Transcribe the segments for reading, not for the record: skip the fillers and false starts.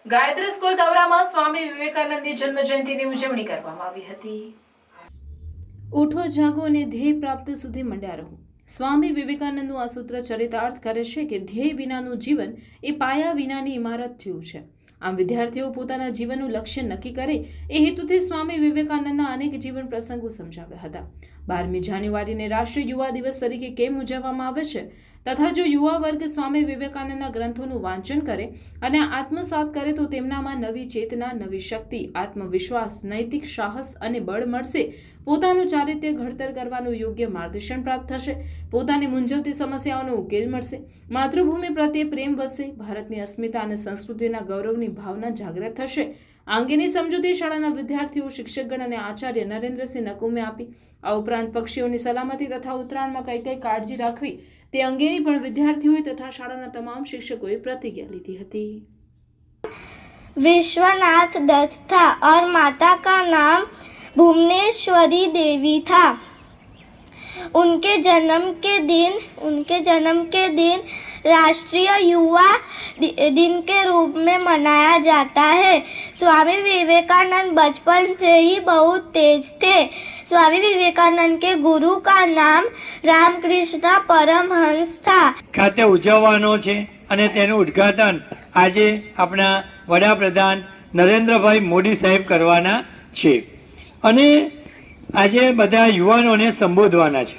Gayatri school તવરામાં સ્વામી વિવેકાનંદની જન્મજયંતિની ઉજવણી કરવામાં આવી હતી. ઉઠો જાગો અને ધ્યેય પ્રાપ્તિ સુધી મંડ્યા રહો. સ્વામી વિવેકાનંદનું આ સૂત્ર ચરિતાર્થ કરે છે કે ધ્યેય વિનાનું જીવન એ પાયા વિનાની ઇમારત જેવું છે. આમ વિદ્યાર્થીઓ પોતાના જીવનનું લક્ષ્ય નક્કી કરે એ હેતુથી સ્વામી વિવેકાનંદના અનેક જીવન પ્રસંગો સમજાવ્યા હતા. 12મી જાન્યુઆરીને રાષ્ટ્રીય યુવા દિવસ તરીકે કેમ ઉજવવામાં આવે છે તથા જો યુવા વર્ગ સ્વામી વિવેકાનંદના ગ્રંથોનું વાંચન કરે અને આત્મસાત કરે તો તેમનામાં નવી ચેતના, નવી શક્તિ, આત્મવિશ્વાસ, નૈતિક સાહસ અને બળ મળશે. પોતાનું ચારિત્ર્ય ઘડતર કરવાનું યોગ્ય માર્ગદર્શન પ્રાપ્ત થશે. પોતાની મૂંઝવતી સમસ્યાઓનો ઉકેલ મળશે. માતૃભૂમિ પ્રત્યે પ્રેમ વધશે. ભારતની અસ્મિતા અને સંસ્કૃતિના ગૌરવની ભાવના જાગૃત થશે. આ અંગેની સમજૂતી શાળાના વિદ્યાર્થીઓ, શિક્ષકગણ અને આચાર્ય નરેન્દ્રસિંહ નકુમે આપી. આ ઉપરાંત પક્ષીઓની સલામતી તથા ઉત્તરાયણમાં કઈ કઈ કાળજી રાખવી તે અંગેની પણ વિદ્યાર્થીઓએ તથા શાળાના તમામ શિક્ષકોએ પ્રતિજ્ઞા લીધી હતી. विश्वनाथ दत्त था और माता का नाम भुवनेश्वरी देवी था. उनके जन्म के दिन राष्ट्रीय युवा दिन के रूप में मनाया जाता है. स्वामी विवेकानंद बचपन से ही बहुत तेज थे. स्वामी विवेकानंद के गुरु का नाम रामकृष्ण परमहंस था. ખાતે ઉજવવાનો છે અને તેનું ઉદ્ઘાટન આજે આપણા વડાપ્રધાન નરેન્દ્રભાઈ મોદી સાહેબ કરવાના છે અને આજે બધા યુવાનોને સંબોધવાના છે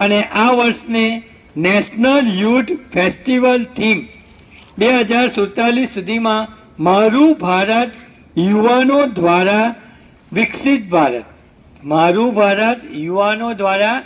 અને આ વર્ષને નેશનલ યુથ ફેસ્ટિવલ થીમ 2047 સુધીમાં મારું ભારત યુવાનો દ્વારા વિકસિત ભારત, મારું ભારત યુવાનો દ્વારા